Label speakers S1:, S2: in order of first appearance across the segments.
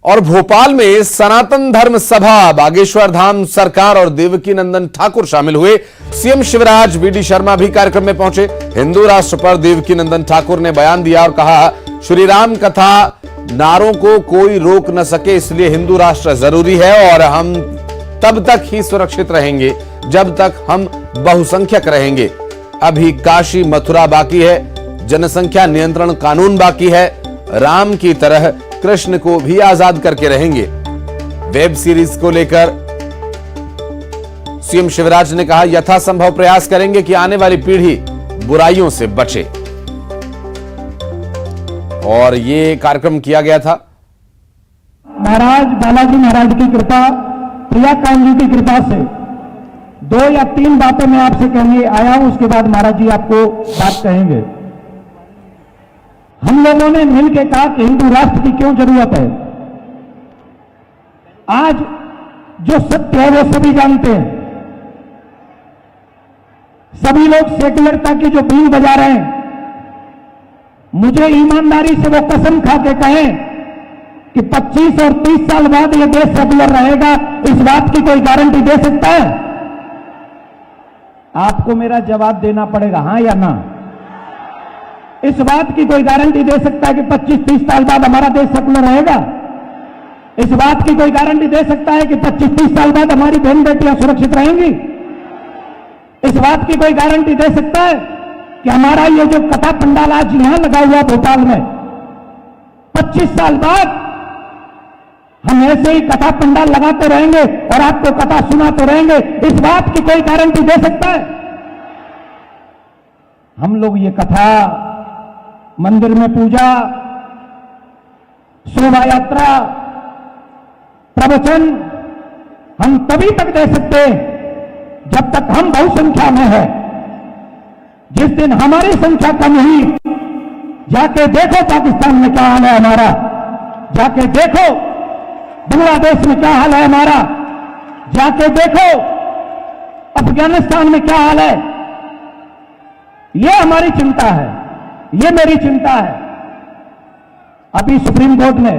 S1: और भोपाल में सनातन धर्म सभा, बागेश्वर धाम सरकार और देवकीनंदन ठाकुर शामिल हुए। सीएम शिवराज, वीडी शर्मा भी कार्यक्रम में पहुंचे। हिंदू राष्ट्र पर देवकीनंदन ठाकुर ने बयान दिया और कहा, श्री राम कथा नारों को कोई रोक न सके, इसलिए हिंदू राष्ट्र जरूरी है और हम तब तक ही सुरक्षित रहेंगे जब तक हम बहुसंख्यक रहेंगे। अभी काशी मथुरा बाकी है, जनसंख्या नियंत्रण कानून बाकी है। राम की तरह कृष्ण को भी आजाद करके रहेंगे। वेब सीरीज को लेकर सीएम शिवराज ने कहा, यथासंभव प्रयास करेंगे कि आने वाली पीढ़ी बुराइयों से बचे। और ये कार्यक्रम किया गया था।
S2: महाराज बालाजी महाराज की कृपा, प्रिया कांत जी की कृपा से 2 या 3 बातें मैं आपसे कहने आया हूं, उसके बाद महाराज जी आपको बात कहेंगे। हम लोगों ने मिलकर कहा कि हिंदू राष्ट्र की क्यों जरूरत है। आज जो सत्य है वो सभी जानते हैं। सभी लोग सेकुलरता की जो बीन बजा रहे हैं, मुझे ईमानदारी से वो कसम खा के कहें कि 25 और 30 साल बाद ये देश सेकुलर रहेगा, इस बात की कोई गारंटी दे सकता है? आपको मेरा जवाब देना पड़ेगा, हां या ना। इस बात की कोई गारंटी दे सकता है कि 25-30 साल बाद हमारा देश सेकुलर रहेगा? इस बात की कोई गारंटी दे सकता है कि 25-30 साल बाद हमारी बहन बेटियां सुरक्षित रहेंगी? इस बात की कोई गारंटी दे सकता है कि हमारा ये जो कथा पंडाल आज यहां लगा हुआ भोपाल में, 25 साल बाद हम ऐसे ही कथा पंडाल लगाते रहेंगे और आपको कथा सुनाते रहेंगे? इस बात की कोई गारंटी दे सकता है? हम लोग ये कथा, मंदिर में पूजा, शोभा यात्रा, प्रवचन हम तभी तक दे सकते जब तक हम बहुसंख्या में है। जिस दिन हमारी संख्या कम हुई, जाके देखो पाकिस्तान में क्या हाल है हमारा, जाके देखो बांग्लादेश में क्या हाल है हमारा, जाके देखो अफगानिस्तान में क्या हाल है। यह हमारी चिंता है, ये मेरी चिंता है। अभी सुप्रीम कोर्ट ने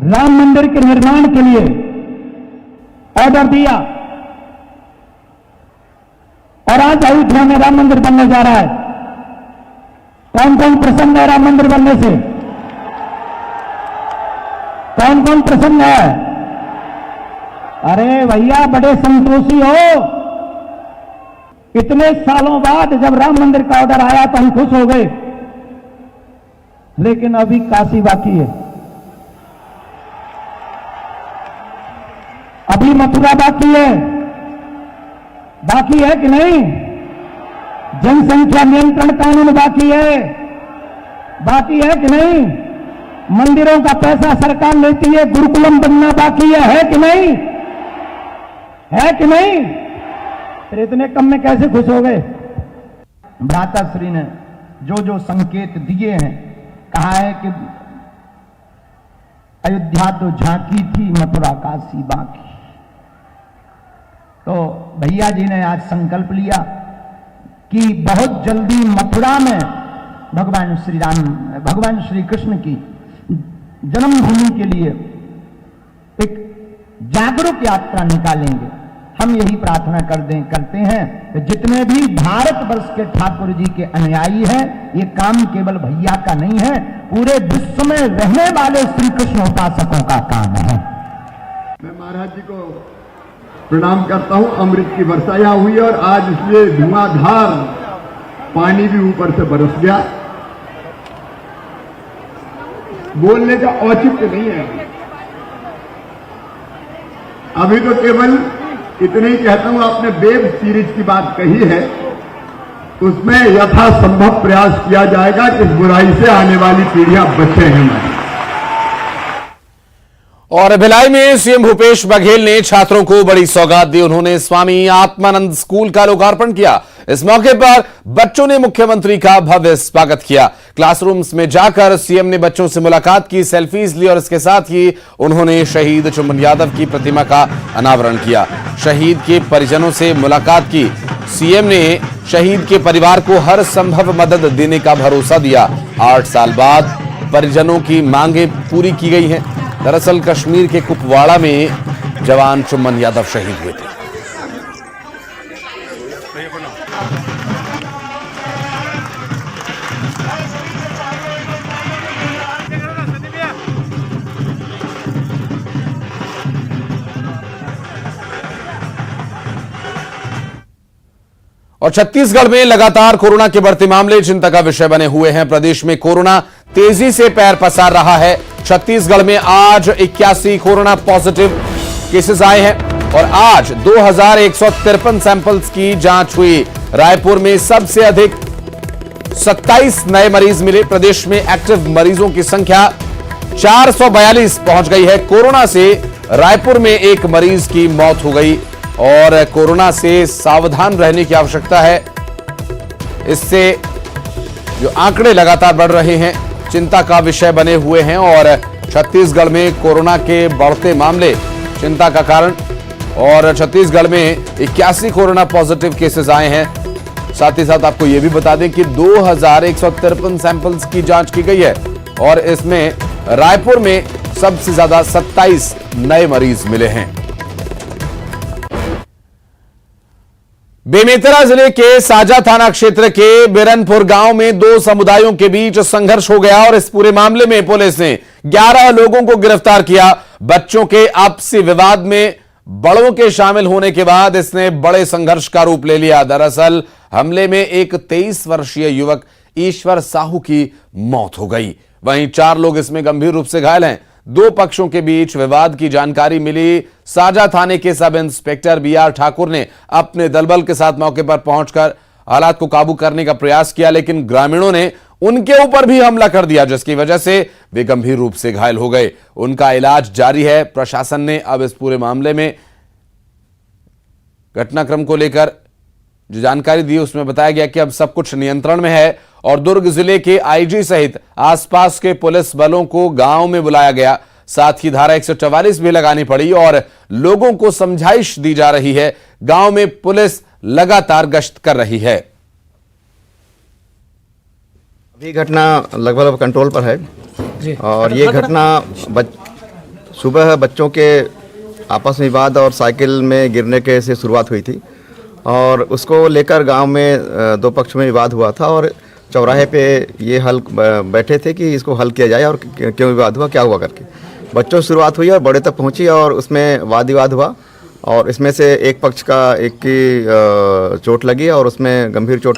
S2: राम मंदिर के निर्माण के लिए ऑर्डर दिया और आज अयोध्या में राम मंदिर बनने जा रहा है। कौन कौन प्रसन्न है राम मंदिर बनने से? कौन कौन प्रसन्न है? अरे भैया, बड़े संतोषी हो। इतने सालों बाद जब राम मंदिर का ऑर्डर आया तो हम खुश हो गए, लेकिन अभी काशी बाकी है, अभी मथुरा बाकी है। बाकी है कि नहीं? जनसंख्या नियंत्रण कानून बाकी है, बाकी है कि नहीं? मंदिरों का पैसा सरकार लेती है, गुरुकुलम बनना बाकी है कि नहीं? है कि नहीं? फिर इतने कम में कैसे खुश हो गए? भ्राता श्री ने जो जो संकेत दिए हैं, कहा है कि अयोध्या तो झांकी थी, मथुरा काशी बाकी। तो भैया जी ने आज संकल्प लिया कि बहुत जल्दी मथुरा में भगवान श्री राम, भगवान श्री कृष्ण की जन्मभूमि के लिए एक जागरूक यात्रा निकालेंगे। हम यही प्रार्थना करते हैं कि जितने भी भारतवर्ष के ठाकुर जी के अनुयायी हैं, ये काम केवल भैया का नहीं है, पूरे विश्व में रहने वाले श्री कृष्ण उपासकों का काम है।
S3: मैं महाराज जी को प्रणाम करता हूं। अमृत की वर्षा यहाँ हुई और आज इसलिए धुआंधार पानी भी ऊपर से बरस गया। बोलने का औचित्य नहीं है। अभी तो केवल इतने ही कहता हूं, आपने वेब सीरीज की बात कही है, उसमें यथासंभव प्रयास किया जाएगा कि इस बुराई से आने वाली पीढ़ियां बचे हैं।
S1: और भिलाई में सीएम भूपेश बघेल ने छात्रों को बड़ी सौगात दी। उन्होंने स्वामी आत्मानंद स्कूल का लोकार्पण किया। इस मौके पर बच्चों ने मुख्यमंत्री का भव्य स्वागत किया। क्लासरूम्स में जाकर सीएम ने बच्चों से मुलाकात की, सेल्फीज ली और इसके साथ ही उन्होंने शहीद चुम्बन यादव की प्रतिमा का अनावरण किया। शहीद के परिजनों से मुलाकात की। सीएम ने शहीद के परिवार को हर संभव मदद देने का भरोसा दिया। 8 साल बाद परिजनों की मांगें पूरी की गई हैं। दरअसल कश्मीर के कुपवाड़ा में जवान चुम्मन यादव शहीद हुए थे। और छत्तीसगढ़ में लगातार कोरोना के बढ़ते मामले चिंता का विषय बने हुए हैं। प्रदेश में कोरोना तेजी से पैर पसार रहा है। छत्तीसगढ़ में आज 81 कोरोना पॉजिटिव केसेस आए हैं और आज 2153 सैंपल्स की जांच हुई। रायपुर में सबसे अधिक 27 नए मरीज मिले। प्रदेश में एक्टिव मरीजों की संख्या 442 पहुंच गई है। कोरोना से रायपुर में एक मरीज की मौत हो गई और कोरोना से सावधान रहने की आवश्यकता है। इससे जो आंकड़े लगातार बढ़ रहे हैं, चिंता का विषय बने हुए हैं और छत्तीसगढ़ में कोरोना के बढ़ते मामले चिंता का कारण। और छत्तीसगढ़ में 81 कोरोना पॉजिटिव केसेस आए हैं। साथ ही साथ आपको यह भी बता दें कि 2153 सैंपल्स की जांच की गई है और इसमें रायपुर में सबसे ज्यादा 27 नए मरीज मिले हैं। बेमेतरा जिले के साजा थाना क्षेत्र के बिरनपुर गांव में दो समुदायों के बीच संघर्ष हो गया और इस पूरे मामले में पुलिस ने 11 लोगों को गिरफ्तार किया। बच्चों के आपसी विवाद में बड़ों के शामिल होने के बाद इसने बड़े संघर्ष का रूप ले लिया। दरअसल हमले में एक 23 वर्षीय युवक ईश्वर साहू की मौत हो गई। वहीं 4 लोग इसमें गंभीर रूप से घायल हैं। दो पक्षों के बीच विवाद की जानकारी मिली। साजा थाने के सब इंस्पेक्टर बीआर ठाकुर ने अपने दलबल के साथ मौके पर पहुंचकर हालात को काबू करने का प्रयास किया, लेकिन ग्रामीणों ने उनके ऊपर भी हमला कर दिया, जिसकी वजह से वे गंभीर रूप से घायल हो गए। उनका इलाज जारी है। प्रशासन ने अब इस पूरे मामले में घटनाक्रम को लेकर जो जानकारी दी उसमें बताया गया कि अब सब कुछ नियंत्रण में है और दुर्ग जिले के आईजी सहित आसपास के पुलिस बलों को गांव में बुलाया गया। साथ ही धारा 144 भी लगानी पड़ी और लोगों को समझाइश दी जा रही है। गांव में पुलिस लगातार गश्त कर रही है।
S4: अभी घटना लगभग कंट्रोल पर है जी। और ये घटना सुबह बच्चों के आपस में विवाद और साइकिल में गिरने के से शुरुआत हुई थी और उसको लेकर गांव में दो पक्ष में विवाद हुआ था और चौराहे पे ये हल बैठे थे कि इसको हल किया जाए और क्यों विवाद हुआ, क्या हुआ करके बच्चों से शुरुआत हुई और बड़े तक पहुंची और उसमें वाद विवाद हुआ और इसमें से एक पक्ष का एक की चोट लगी और उसमें गंभीर चोट होने